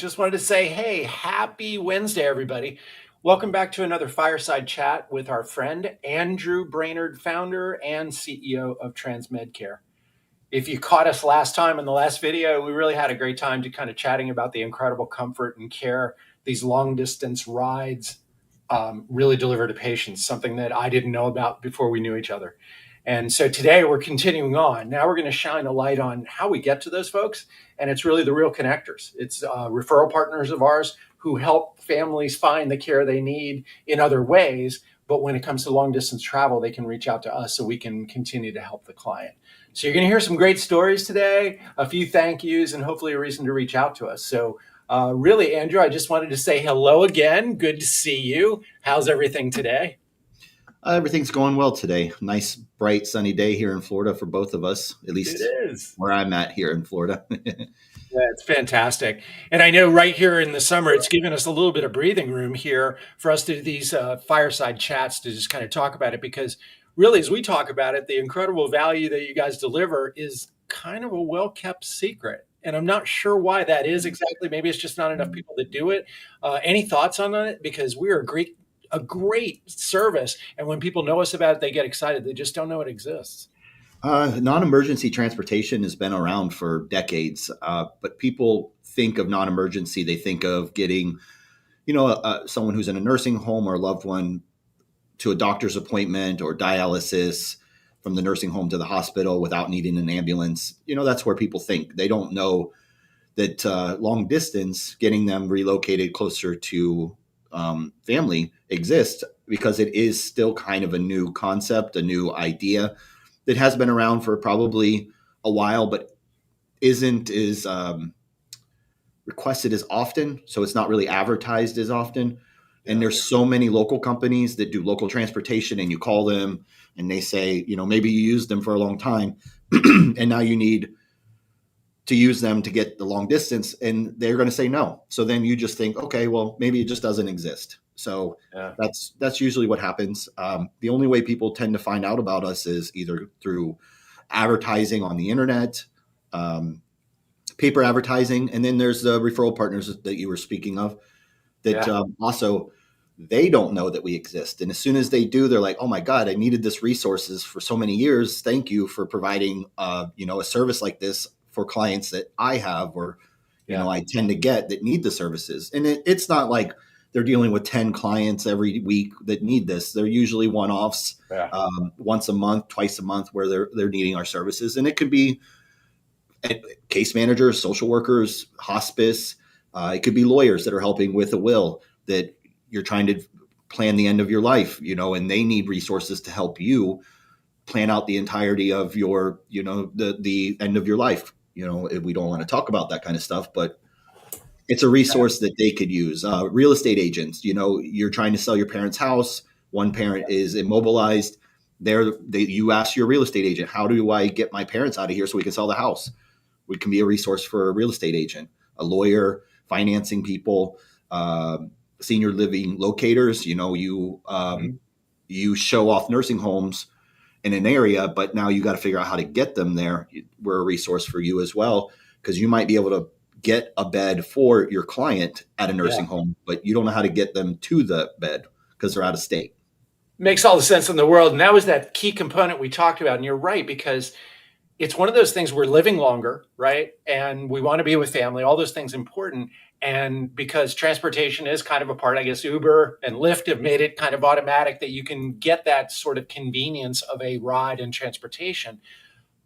Just wanted to say, hey, happy Wednesday, everybody. Welcome back to another fireside chat with our friend Andrew Brainerd, founder and CEO of TransMedCare. If you caught us last time in the last video, we really had a great time to kind of chatting about the incredible comfort and care these long distance rides really deliver to patients, something that I didn't know about before we knew each other. And so today we're continuing on. Now we're going to shine a light on how we get to those folks. And it's really the real connectors. It's referral partners of ours who help families find the care they need in other ways. But when it comes to long distance travel, they can reach out to us so we can continue to help the client. So you're going to hear some great stories today, a few thank yous, and hopefully a reason to reach out to us. So really, Andrew, I just wanted to say hello again. Good to see you. How's everything today? Everything's going well today. Nice, bright, sunny day here in Florida for both of us, at It least is. where I'm at here in Florida. Yeah, it's fantastic. And I know right here in the summer, it's given us a little bit of breathing room here for us to do these fireside chats to just kind of talk about it. Because really, as we talk about it, the incredible value that you guys deliver is kind of a well kept secret. And I'm not sure why that is exactly. Maybe it's just not enough people that do it. Any thoughts on it? Because we're a great service. And when people know us about it, they get excited. They just don't know it exists. Non-emergency transportation has been around for decades, but people think of non-emergency. They think of getting, someone who's in a nursing home or a loved one to a doctor's appointment or dialysis from the nursing home to the hospital without needing an ambulance. That's where people think. They don't know that long distance, getting them relocated closer to family exists because it is still kind of a new concept, a new idea that has been around for probably a while, but isn't as requested as often. So it's not really advertised as often. And there's so many local companies that do local transportation, and you call them and they say, maybe you used them for a long time and now you need to use them to get the long distance, and they're going to say no. So then you just think, okay, well, maybe it just doesn't exist. So Yeah. that's usually what happens. The only way people tend to find out about us is either through advertising on the internet, paper advertising, and then there's the referral partners that you were speaking of that Yeah. also they don't know that we exist. And as soon as they do, they're like, oh my God, I needed this resources for so many years. Thank you for providing, a service like this for clients that I have, or, Yeah. I tend to get that need the services. And it's not like they're dealing with 10 clients every week that need this. They're usually one-offs, Yeah. once a month, twice a month, where they're needing our services. And it could be case managers, social workers, hospice. It could be lawyers that are helping with a will that you're trying to plan the end of your life, and they need resources to help you plan out the entirety of your, the end of your life. We don't want to talk about that kind of stuff, but it's a resource that they could use. Real estate agents, you're trying to sell your parents' house. One parent is immobilized. You ask your real estate agent, how do I get my parents out of here so we can sell the house? We can be a resource for a real estate agent, a lawyer, financing people, senior living locators. Mhm. You show off nursing homes in an area, but now you got to figure out how to get them there. We're a resource for you as well, because you might be able to get a bed for your client at a Yeah. nursing home, but you don't know how to get them to the bed because they're out of state. Makes all the sense in the world. And that was that key component we talked about. And you're right, because it's one of those things, we're living longer, right? And we want to be with family, all those things important. And because transportation is kind of a part, I guess Uber and Lyft have made it kind of automatic that you can get that sort of convenience of a ride and transportation.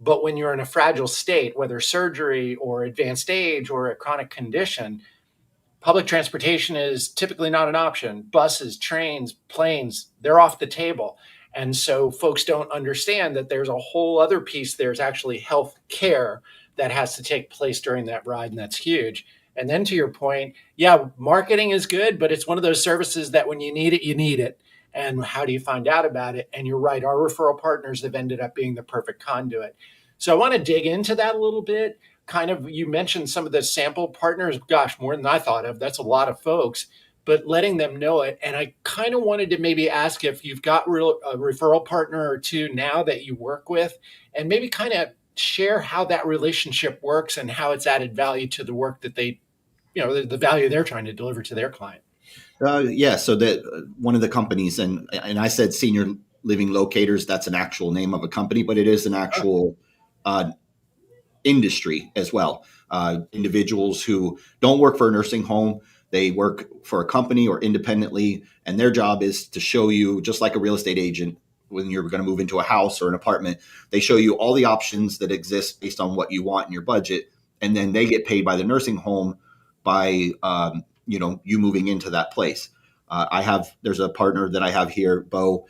But when you're in a fragile state, whether surgery or advanced age or a chronic condition, public transportation is typically not an option. Buses, trains, planes, they're off the table. And so folks don't understand that there's a whole other piece. There's actually health care that has to take place during that ride, and that's huge. And then to your point, yeah, marketing is good, but it's one of those services that when you need it, you need it. And how do you find out about it? And you're right, our referral partners have ended up being the perfect conduit. So I want to dig into that a little bit. Kind of, you mentioned some of the sample partners. Gosh, more than I thought of. That's a lot of folks, but letting them know it. And I kind of wanted to maybe ask if you've got a referral partner or two now that you work with, and maybe kind of share how that relationship works and how it's added value to the work that they the value they're trying to deliver to their client. Yeah, so that one of the companies, and I said senior living locators. That's an actual name of a company, but it is an Huh. actual uh, industry as well. Individuals who don't work for a nursing home, they work for a company or independently, and their job is to show you, just like a real estate agent, when you're going to move into a house or an apartment, they show you all the options that exist based on what you want in your budget, and then they get paid by the nursing home by you moving into that place. There's a partner that I have here, Bo.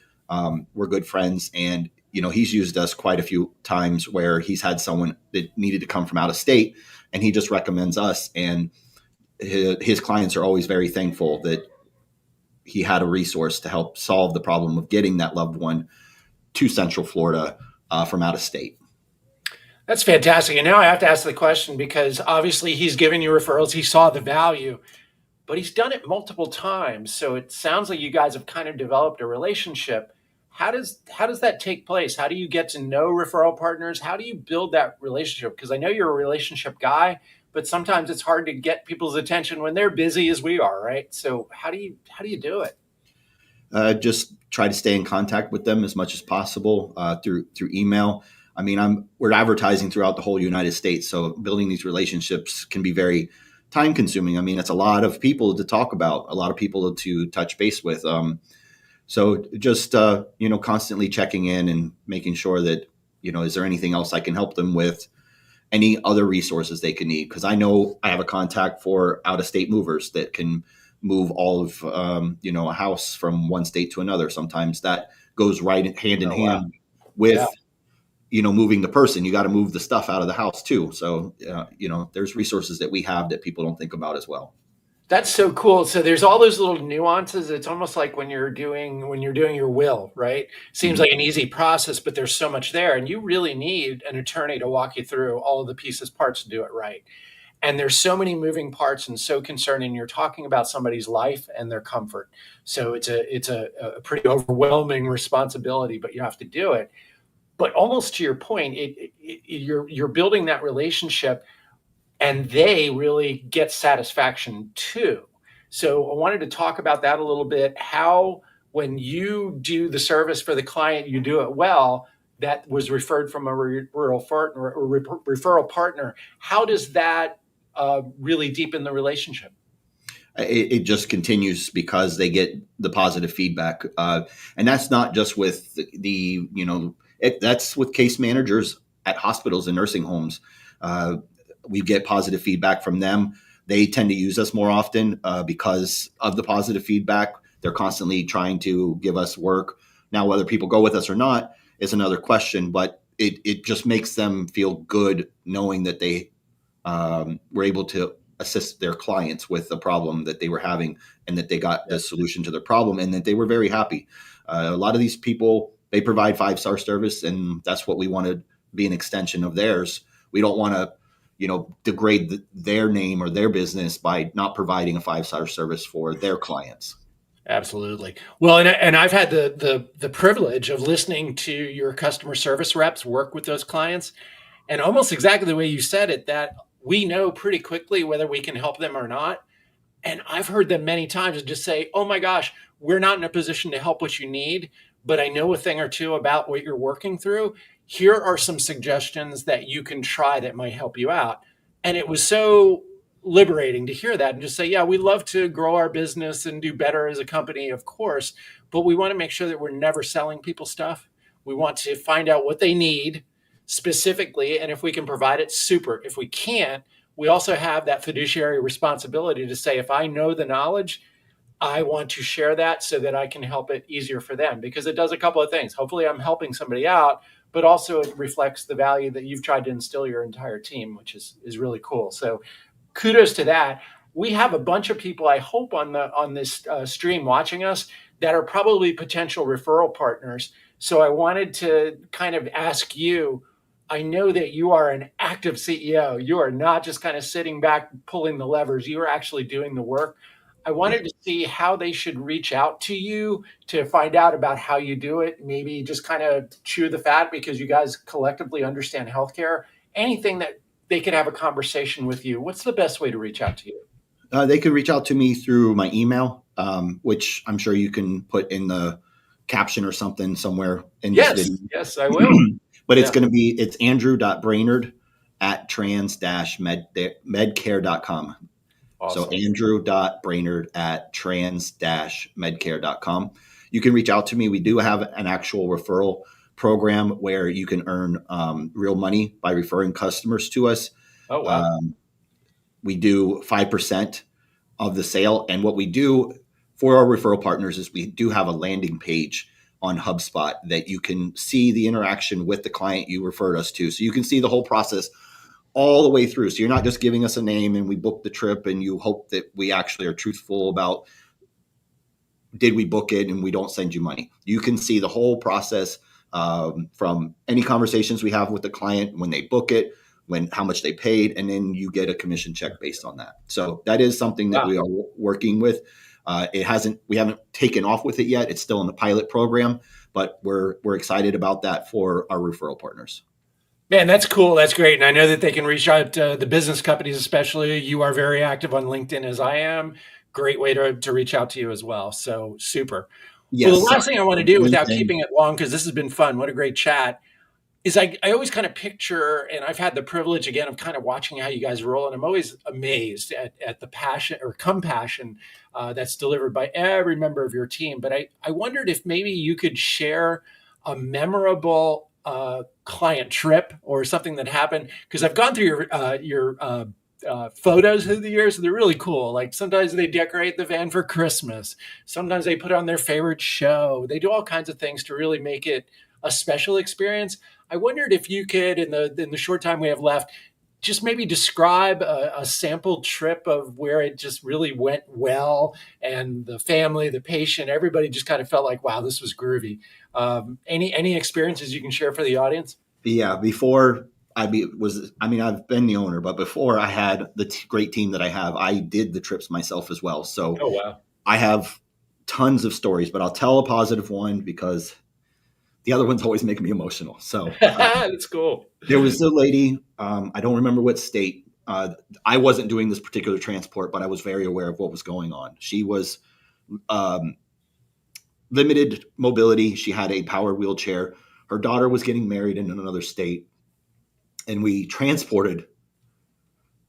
We're good friends, and he's used us quite a few times where he's had someone that needed to come from out of state, and he just recommends us. And his clients are always very thankful that he had a resource to help solve the problem of getting that loved one to Central Florida from out of state. That's fantastic. And now I have to ask the question because obviously he's giving you referrals. He saw the value, but he's done it multiple times. So it sounds like you guys have kind of developed a relationship. How does that take place? How do you get to know referral partners? How do you build that relationship? Because I know you're a relationship guy, but sometimes it's hard to get people's attention when they're busy as we are, right? So how do you do it? Just try to stay in contact with them as much as possible through email. I mean, we're advertising throughout the whole United States, so building these relationships can be very time consuming. I mean, it's a lot of people to talk about, a lot of people to touch base with. So just constantly checking in and making sure that is there anything else I can help them with, any other resources they can need, because I know I have a contact for out of state movers that can move all of a house from one state to another. Sometimes that goes right hand in Oh wow. hand Yeah. with moving the person. You got to move the stuff out of the house too. So there's resources that we have that people don't think about as well. That's so cool. So there's all those little nuances. It's almost like when you're doing your will, right? Seems Mhm. like an easy process, but there's so much there, and you really need an attorney to walk you through all of the pieces, parts to do it right. And there's so many moving parts and so concerning. You're talking about somebody's life and their comfort. So it's a pretty overwhelming responsibility, but you have to do it. But almost to your point, you're building that relationship and they really get satisfaction too. So I wanted to talk about that a little bit. How, when you do the service for the client, you do it well. That was referred from a referral partner or referral partner. How does that really deepen the relationship? It just continues because they get the positive feedback, and that's not just with that's with case managers at hospitals and nursing homes. uh, we get positive feedback from them. They tend to use us more often because of the positive feedback. They're constantly trying to give us work. Now, whether people go with us or not is another question, but it just makes them feel good knowing that they were able to assist their clients with the problem that they were having, and that they got Yeah, the solution to their problem, and that they were very happy. A lot of these people, they provide 5-star service, and that's what we want to be an extension of theirs. We don't want to degrade their name or their business by not providing a 5-star service for their clients. absolutely. Well, and I've had the privilege of listening to your customer service reps work with those clients. And almost exactly the way you said it, that we know pretty quickly whether we can help them or not. And I've heard them many times just say, "Oh my gosh, we're not in a position to help what you need, but I know a thing or two about what you're working through. Here are some suggestions that you can try that might help you out." And it was so liberating to hear that and just say, "Yeah, we love to grow our business and do better as a company, of course, but we want to make sure that we're never selling people stuff. We want to find out what they need specifically, and if we can provide it, super. If we can't, we also have that fiduciary responsibility to say, if I know the knowledge, I want to share that so that I can help it easier for them, because it does a couple of things. Hopefully I'm helping somebody out, but also it reflects the value that you've tried to instill your entire team, which is really cool. So kudos to that. We have a bunch of people, I hope, on this stream watching us that are probably potential referral partners. So I wanted to kind of ask you. I know that you are an active CEO. You are not just kind of sitting back pulling the levers. You are actually doing the work. I Yeah. wanted to see how they should reach out to you to find out about how you do it. Maybe just kind of chew the fat because you guys collectively understand healthcare. Anything that they could have a conversation with you. What's the best way to reach out to you? They could reach out to me through my email, which I'm sure you can put in the caption or something somewhere in this Yes, video. yes, I will. But it's Yeah, going to be, it's andrew.brainerd at trans-medcare.com. So awesome. andrew.brainerd at trans-medcare.com. You can reach out to me. We do have an actual referral program where you can earn real money by referring customers to us. Oh, wow. Um, we do 5% of the sale. And what we do for our referral partners is we do have a landing page on HubSpot that you can see the interaction with the client you referred us to. So you can see the whole process all the way through. So you're not just giving us a name and we book the trip and you hope that we actually are truthful about did we book it and we don't send you money. You can see the whole process from any conversations we have with the client when they book it, when how much they paid, and then you get a commission check based on that. So that is something that Wow. we are working with. We haven't taken off with it yet. It's still in the pilot program, but we're excited about that for our referral partners. Man, that's cool. That's great. And I know that they can reach out to the business companies, especially. You are very active on LinkedIn as I am. Great way to reach out to you as well. So super. Well, the Yes, last thing I want to do without LinkedIn. keeping it long, because this has been fun, what a great chat, is I always kind of picture, and I've had the privilege again of kind of watching how you guys roll, and I'm always amazed at the passion or compassion that's delivered by every member of your team. But I wondered if maybe you could share a memorable client trip or something that happened, because I've gone through your photos through the years, and they're really cool. Like sometimes they decorate the van for Christmas. Sometimes they put on their favorite show. They do all kinds of things to really make it a special experience. I wondered if you could, in the short time we have left, just maybe describe a sample trip of where it just really went well, and the family, the patient, everybody just kind of felt like, wow, this was groovy. Any experiences you can share for the audience? Yeah, before I've been the owner, but before I had the great team that I have, I did the trips myself as well. So Oh wow, I have tons of stories, but I'll tell a positive one because the other ones always make me emotional. So that's cool. there was a lady, I don't remember what state. I wasn't doing this particular transport, but I was very aware of what was going on. She was um, limited mobility. She had a power wheelchair. Her daughter was getting married in another state, and we transported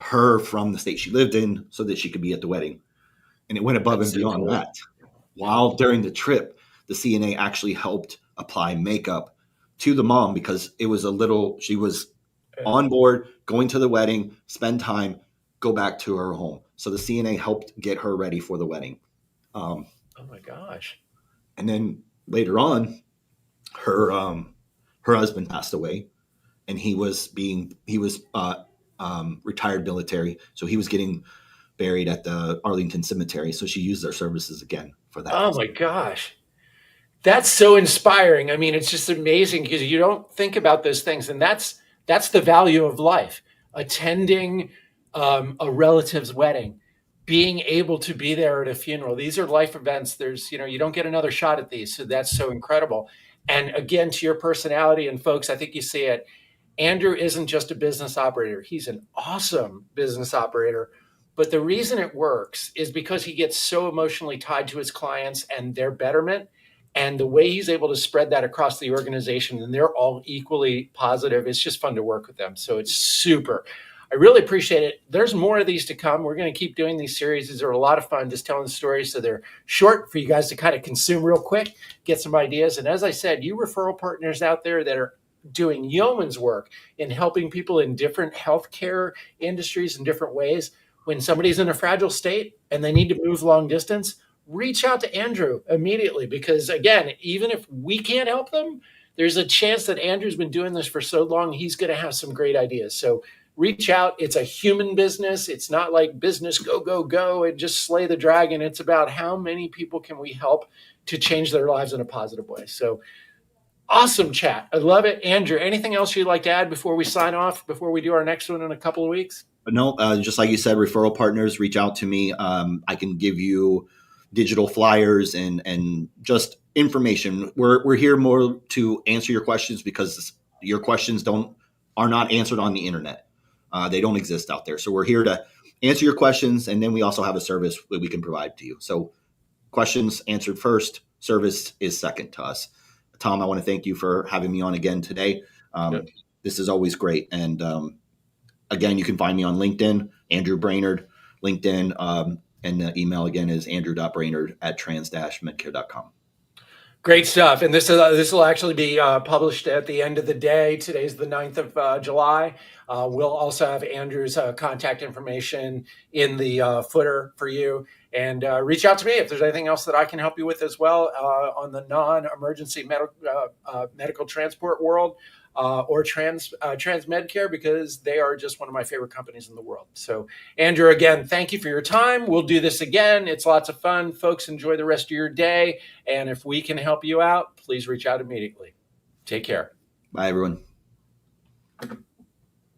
her from the state she lived in so that she could be at the wedding. And it went above That's and so beyond cool. that. While during the trip, the CNA actually helped apply makeup to the mom because she was on board, going to the wedding, spend time, go back to her home. So the CNA helped get her ready for the wedding. Um, Oh my gosh. and then later on, her her husband passed away, and he was retired military, so he was getting buried at the Arlington Cemetery. So she used their services again for that. Oh my gosh. That's so inspiring. I mean, it's just amazing because you don't think about those things, and that's the value of life. Attending a relative's wedding, being able to be there at a funeral. These are life events. You don't get another shot at these, so that's so incredible. And again, to your personality and folks, I think you see it. Andrew isn't just a business operator, he's an awesome business operator. But the reason it works is because he gets so emotionally tied to his clients and their betterment. And the way he's able to spread that across the organization, and they're all equally positive, it's just fun to work with them. So it's super. I really appreciate it. There's more of these to come. We're going to keep doing these series. These are a lot of fun, just telling the stories. So they're short for you guys to kind of consume real quick, get some ideas. And as I said, you referral partners out there that are doing yeoman's work in helping people in different healthcare industries in different ways. When somebody's in a fragile state and they need to move long distance, reach out to Andrew immediately, because again, even if we can't help them, there's a chance that Andrew's been doing this for so long, he's going to have some great ideas. So reach out. It's a human business. It's not like business go, go, go and just slay the dragon. It's about how many people can we help to change their lives in a positive way. So awesome chat. I love it. Andrew, anything else you'd like to add before we sign off, before we do our next one in a couple of weeks? But no, just like you said, referral partners, reach out to me. I can give you digital flyers and just information. We're here more to answer your questions because your questions are not answered on the internet. They don't exist out there. So we're here to answer your questions, and then we also have a service that we can provide to you. So questions answered first, service is second to us. Tom, I want to thank you for having me on again today. Good. This is always great. And again, you can find me on LinkedIn, Andrew Brainerd, LinkedIn, and the email again is andrew.brainerd@trans-medcare.com. Great stuff. And this will actually be published at the end of the day. Today's the 9th of July. We'll also have Andrew's contact information in the footer for you. And reach out to me if there's anything else that I can help you with as well on the non-emergency medical transport world or TransMedCare, because they are just one of my favorite companies in the world. So, Andrew, again, thank you for your time. We'll do this again. It's lots of fun. Folks, enjoy the rest of your day. And if we can help you out, please reach out immediately. Take care. Bye, everyone.